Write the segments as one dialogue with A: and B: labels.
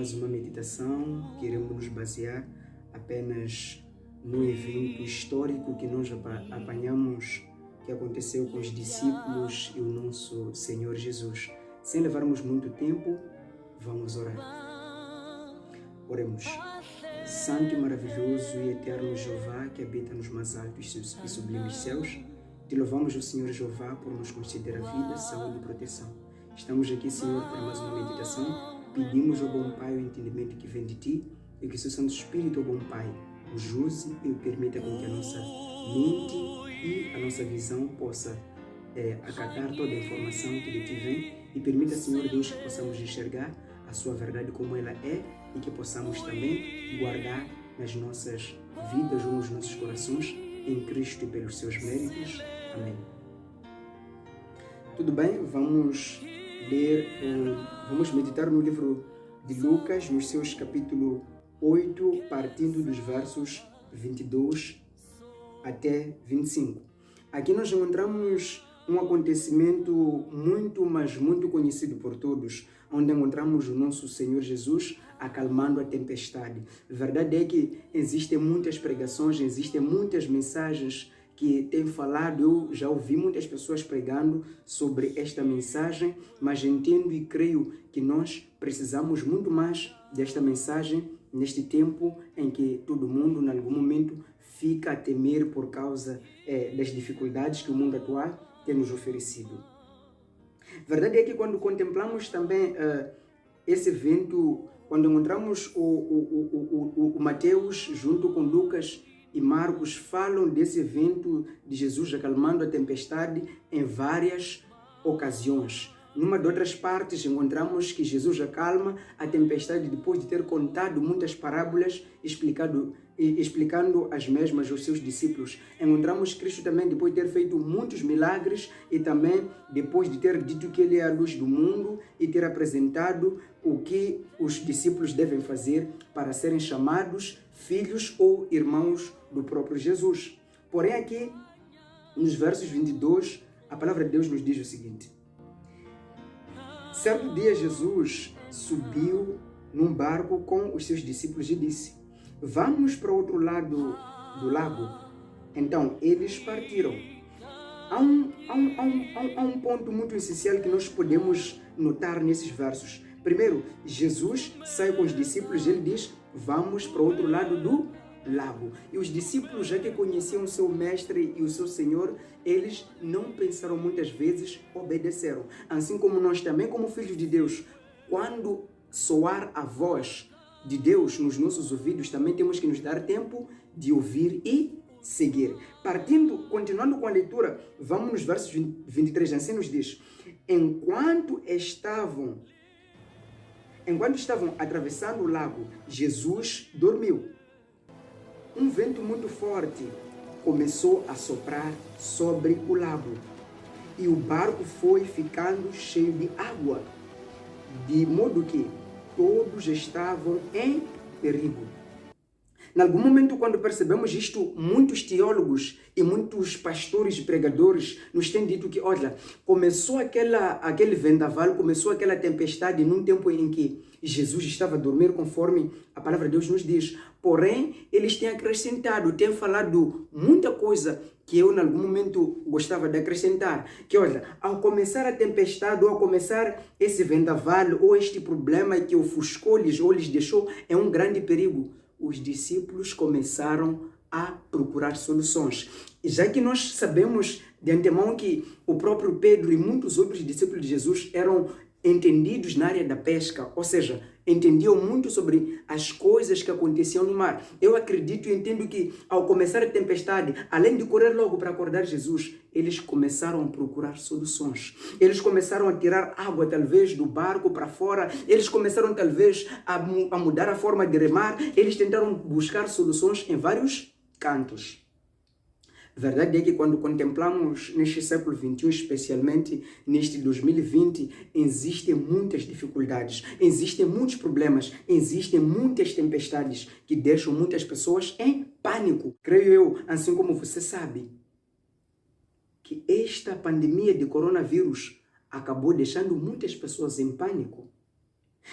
A: mais uma meditação que iremos nos basear apenas no evento histórico que nós apanhamos, que aconteceu com os discípulos e o nosso Senhor Jesus. Sem levarmos muito tempo, vamos orar. Oremos. Santo e maravilhoso e eterno Jeová, que habita nos mais altos e sublimes céus, te louvamos, o Senhor Jeová, por nos conceder a vida, saúde e proteção. Estamos aqui, Senhor, para mais uma meditação. Pedimos ao bom Pai o entendimento que vem de Ti e que o Seu Santo Espírito, ó bom Pai, nos use e permita com que a nossa mente e a nossa visão possa acatar toda a informação que de Ti vem e permita, Senhor Deus, que possamos enxergar a Sua verdade como ela é e que possamos também guardar nas nossas vidas ou nos nossos corações em Cristo e pelos Seus méritos. Amém. Tudo bem? Vamos meditar no livro de Lucas, nos seus capítulo 8, partindo dos versos 22 até 25. Aqui nós encontramos um acontecimento muito conhecido por todos, onde encontramos o nosso Senhor Jesus acalmando a tempestade. A verdade é que existem muitas pregações, existem muitas mensagens que têm falado. Eu já ouvi muitas pessoas pregando sobre esta mensagem, mas entendo e creio que nós precisamos muito mais desta mensagem neste tempo em que todo mundo, em algum momento, fica a temer por causa das dificuldades que o mundo atual tem nos oferecido. A verdade é que quando contemplamos também esse evento, quando encontramos o Mateus junto com Lucas e Marcos falam desse evento de Jesus acalmando a tempestade em várias ocasiões. Numa de outras partes encontramos que Jesus acalma a tempestade depois de ter contado muitas parábolas explicando as mesmas aos seus discípulos. Encontramos Cristo também depois de ter feito muitos milagres e também depois de ter dito que Ele é a luz do mundo e ter apresentado o que os discípulos devem fazer para serem chamados filhos ou irmãos do próprio Jesus. Porém aqui, nos versos 22, a palavra de Deus nos diz o seguinte: certo dia Jesus subiu num barco com os seus discípulos e disse: vamos para o outro lado do lago. Então eles partiram. Há um ponto muito essencial que nós podemos notar nesses versos. Primeiro, Jesus sai com os discípulos e ele diz: vamos para o outro lado do lago. E os discípulos, já que conheciam o seu mestre e o seu Senhor, eles não pensaram muitas vezes, obedeceram. Assim como nós também, como filhos de Deus, quando soar a voz de Deus nos nossos ouvidos, também temos que nos dar tempo de ouvir e seguir. Continuando com a leitura, vamos nos versos 23, assim nos diz: enquanto estavam atravessando o lago, Jesus dormiu. Um vento muito forte começou a soprar sobre o lago e o barco foi ficando cheio de água, de modo que todos estavam em perigo. Em algum momento, quando percebemos isto, muitos teólogos e muitos pastores e pregadores nos têm dito que, olha, começou aquele vendaval, começou aquela tempestade num tempo em que Jesus estava a dormir, conforme a palavra de Deus nos diz. Porém, eles têm acrescentado, têm falado muita coisa que eu, em algum momento, gostava de acrescentar. Que, olha, ao começar a tempestade, ou ao começar esse vendaval, ou este problema que ofuscou-lhes ou lhes deixou, é um grande perigo. Os discípulos começaram a procurar soluções. Já que nós sabemos de antemão que o próprio Pedro e muitos outros discípulos de Jesus eram entendidos na área da pesca, ou seja, entendiam muito sobre as coisas que aconteciam no mar. Eu acredito e entendo que ao começar a tempestade, além de correr logo para acordar Jesus, eles começaram a procurar soluções. Eles começaram a tirar água talvez do barco para fora, eles começaram talvez a mudar a forma de remar, eles tentaram buscar soluções em vários cantos. A verdade é que quando contemplamos neste século XXI, especialmente neste 2020, existem muitas dificuldades, existem muitos problemas, existem muitas tempestades que deixam muitas pessoas em pânico. Creio eu, assim como você sabe, que esta pandemia de coronavírus acabou deixando muitas pessoas em pânico.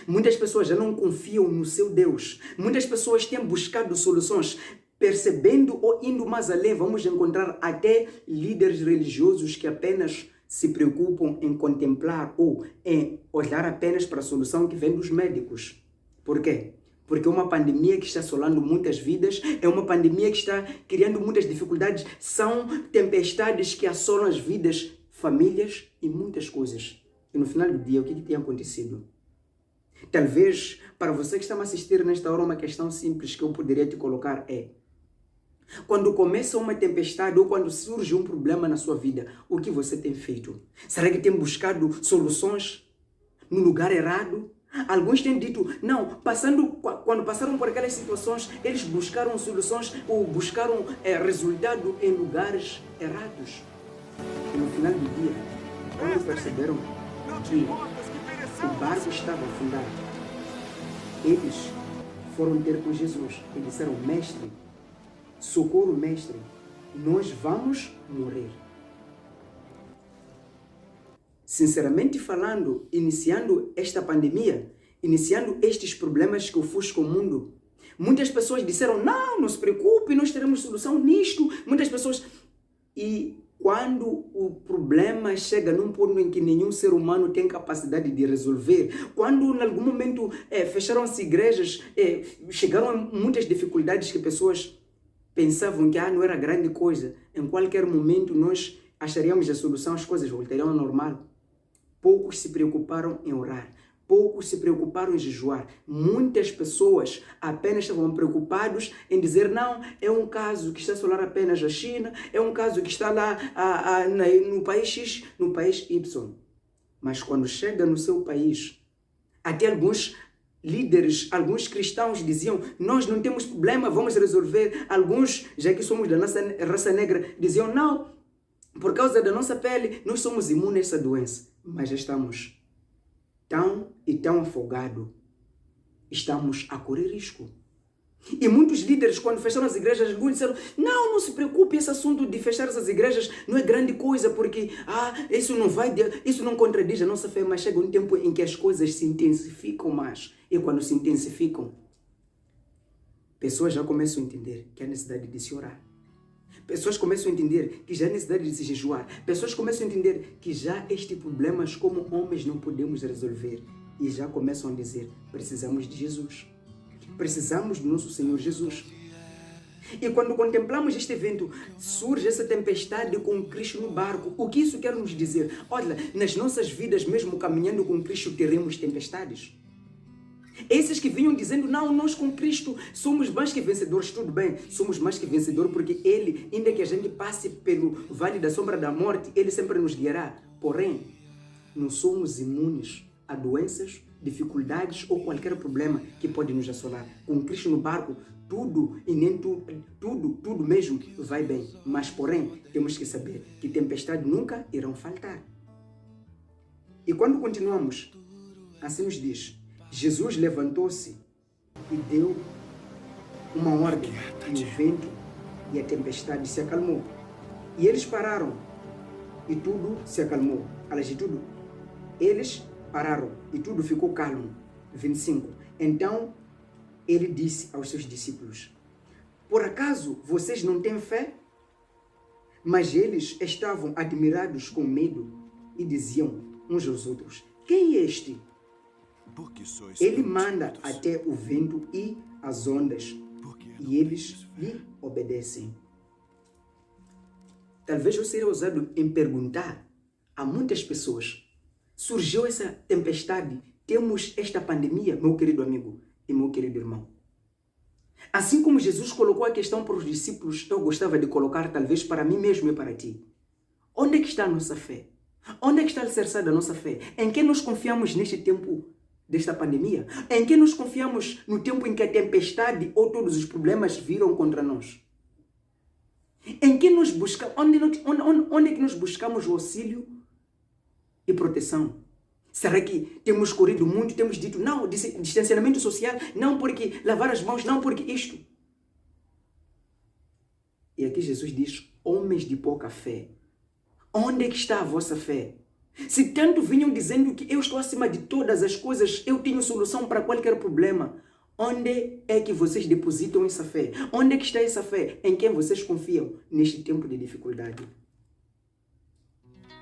A: Muitas pessoas já não confiam no seu Deus. Muitas pessoas têm buscado soluções. Percebendo ou indo mais além, vamos encontrar até líderes religiosos que apenas se preocupam em contemplar ou em olhar apenas para a solução que vem dos médicos. Por quê? Porque é uma pandemia que está assolando muitas vidas, é uma pandemia que está criando muitas dificuldades, são tempestades que assolam as vidas, famílias e muitas coisas. E no final do dia, o que tem acontecido? Talvez, para você que está me assistindo nesta hora, uma questão simples que eu poderia te colocar é: quando começa uma tempestade ou quando surge um problema na sua vida, o que você tem feito? Será que tem buscado soluções no lugar errado? Alguns têm dito, não, quando passaram por aquelas situações, eles buscaram soluções ou buscaram resultado em lugares errados. E no final do dia, quando perceberam que o barco estava afundado, eles foram ter com Jesus e disseram: mestre, socorro, mestre, nós vamos morrer. Sinceramente falando, iniciando esta pandemia, iniciando estes problemas que ofuscam o mundo, muitas pessoas disseram: não se preocupe, nós teremos solução nisto. Muitas pessoas... E quando o problema chega num ponto em que nenhum ser humano tem capacidade de resolver, quando em algum momento fecharam-se igrejas, chegaram muitas dificuldades que pessoas pensavam que não era grande coisa, em qualquer momento nós acharíamos a solução, as coisas voltariam ao normal. Poucos se preocuparam em orar, poucos se preocuparam em jejuar. Muitas pessoas apenas estavam preocupados em dizer: não, é um caso que está a assolar apenas a China, é um caso que está lá no país X, no país Y. Mas quando chega no seu país, até alguns líderes, alguns cristãos diziam: nós não temos problema, vamos resolver. Alguns, já que somos da nossa raça negra, diziam: não, por causa da nossa pele, nós somos imunes a essa doença. Mas já estamos tão afogados, estamos a correr risco. E muitos líderes, quando fecharam as igrejas, alguns disseram: não se preocupe, esse assunto de fechar essas igrejas não é grande coisa, porque isso não contradiz a nossa fé. Mas chega um tempo em que as coisas se intensificam mais. E quando se intensificam, pessoas já começam a entender que há necessidade de se orar. Pessoas começam a entender que já há necessidade de se jejuar. Pessoas começam a entender que já estes problemas como homens não podemos resolver. E já começam a dizer: precisamos de Jesus. Precisamos do nosso Senhor Jesus. E quando contemplamos este evento, surge essa tempestade com Cristo no barco. O que isso quer nos dizer? Olha, nas nossas vidas, mesmo caminhando com Cristo, teremos tempestades. Esses que vinham dizendo: não, nós com Cristo somos mais que vencedores. Tudo bem, somos mais que vencedores porque Ele, ainda que a gente passe pelo vale da sombra da morte, Ele sempre nos guiará. Porém, não somos imunes a doenças, dificuldades ou qualquer problema que pode nos assolar. Com Cristo no barco, tudo e nem tudo mesmo vai bem. Mas, porém, temos que saber que tempestades nunca irão faltar. E quando continuamos, assim nos diz: Jesus levantou-se e deu uma ordem, e o vento e a tempestade se acalmou. E eles pararam, e tudo se acalmou. Aliás, de tudo, eles pararam, e tudo ficou calmo. 25. Então, ele disse aos seus discípulos: por acaso vocês não têm fé? Mas eles estavam admirados com medo e diziam uns aos outros: quem é este? Ele manda até o vento e as ondas, e eles lhe obedecem. Talvez eu seja ousado em perguntar a muitas pessoas: surgiu essa tempestade, temos esta pandemia, meu querido amigo e meu querido irmão. Assim como Jesus colocou a questão para os discípulos, eu gostava de colocar talvez para mim mesmo e para ti. Onde é que está a nossa fé? Onde é que está alicerçada a nossa fé? Em quem nós confiamos neste tempo desta pandemia? Em quem nós confiamos no tempo em que a tempestade ou todos os problemas viram contra nós? Em quem nós buscamos? Onde é que nós buscamos o auxílio e proteção? Será que temos corrido muito, temos dito não, distanciamento social, não porque lavar as mãos, não porque isto? E aqui Jesus diz: homens de pouca fé, onde é que está a vossa fé? Se tanto vinham dizendo que eu estou acima de todas as coisas, eu tenho solução para qualquer problema, onde é que vocês depositam essa fé? Onde é que está essa fé? Em quem vocês confiam neste tempo de dificuldade?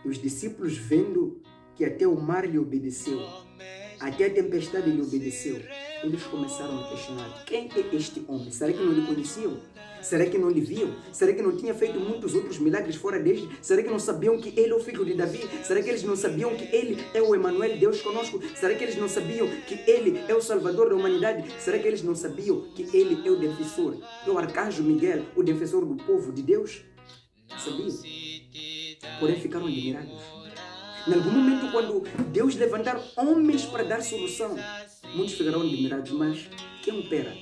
A: E os discípulos, vendo que até o mar lhe obedeceu, até a tempestade lhe obedeceu, eles começaram a questionar: quem é este homem? Será que não lhe conheciam? Será que não lhe viam? Será que não tinha feito muitos outros milagres fora deste? Será que não sabiam que ele é o filho de Davi? Será que eles não sabiam que ele é o Emanuel, Deus conosco? Será que eles não sabiam que ele é o Salvador da humanidade? Será que eles não sabiam que ele é o defensor? É o arcanjo Miguel, o defensor do povo de Deus? Sabiam. Porém ficaram admirados. Em algum momento, quando Deus levantar homens para dar solução, muitos ficarão admirados, mas quem opera?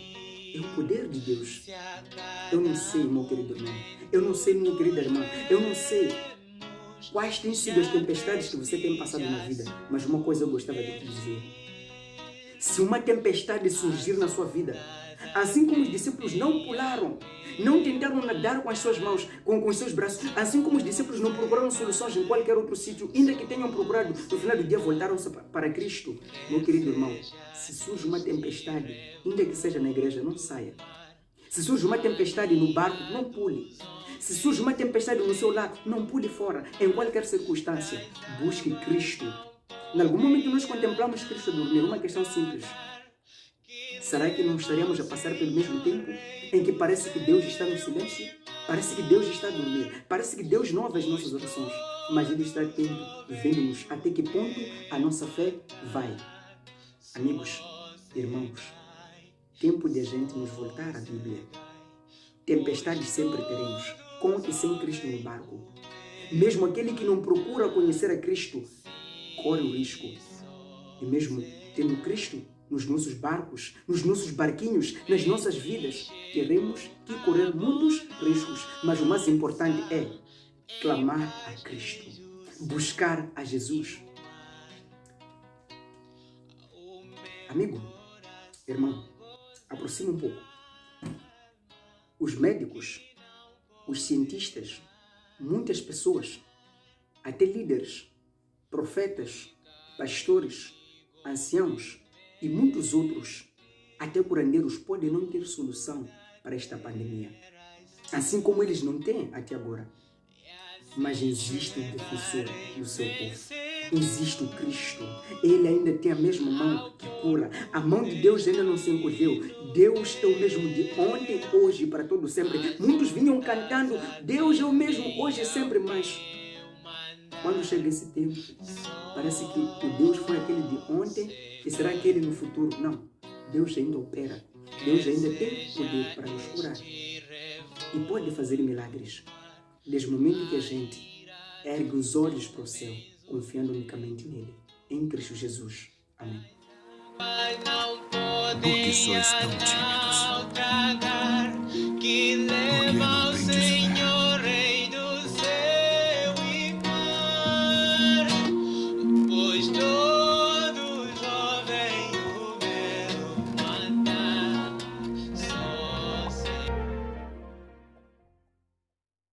A: É o poder de Deus. Eu não sei, meu querido irmão. Eu não sei, minha querida irmã. Eu não sei quais têm sido as tempestades que você tem passado na vida. Mas uma coisa eu gostava de te dizer. Se uma tempestade surgir na sua vida, assim como os discípulos não pularam, não tentaram nadar com as suas mãos, com os seus braços, assim como os discípulos não procuraram soluções em qualquer outro sítio, ainda que tenham procurado, no final do dia voltaram-se para Cristo. Meu querido irmão, se surge uma tempestade, ainda que seja na igreja, não saia. Se surge uma tempestade no barco, não pule. Se surge uma tempestade no seu lar, não pule fora. Em qualquer circunstância, busque Cristo. Em algum momento nós contemplamos Cristo dormir, uma questão simples. Será que não estaremos a passar pelo mesmo tempo em que parece que Deus está no silêncio? Parece que Deus está a dormir. Parece que Deus não ouve as nossas orações. Mas Ele está atento, vendo-nos até que ponto a nossa fé vai. Amigos, irmãos, tempo de a gente nos voltar à Bíblia. Tempestades sempre teremos, com e sem Cristo no barco. Mesmo aquele que não procura conhecer a Cristo, corre o risco. E mesmo tendo Cristo nos nossos barcos, nos nossos barquinhos, nas nossas vidas, teremos que correr muitos riscos. Mas o mais importante é clamar a Cristo, buscar a Jesus. Amigo, irmão, aproxima um pouco. Os médicos, os cientistas, muitas pessoas, até líderes, profetas, pastores, anciãos e muitos outros, até curandeiros, podem não ter solução para esta pandemia. Assim como eles não têm até agora. Mas existe um defensor no seu povo. Existe o Cristo. Ele ainda tem a mesma mão que cura. A mão de Deus ainda não se encolheu. Deus é o mesmo de ontem, hoje, para todo sempre. Muitos vinham cantando, Deus é o mesmo hoje e sempre, mas quando chega esse tempo, parece que o Deus foi aquele de ontem e será aquele no futuro. Não, Deus ainda opera. Deus ainda tem poder para nos curar. E pode fazer milagres. Desde o momento que a gente ergue os olhos para o céu, confiando unicamente nele, em Cristo Jesus. Amém.
B: Por que sois tão tímidos? Por que não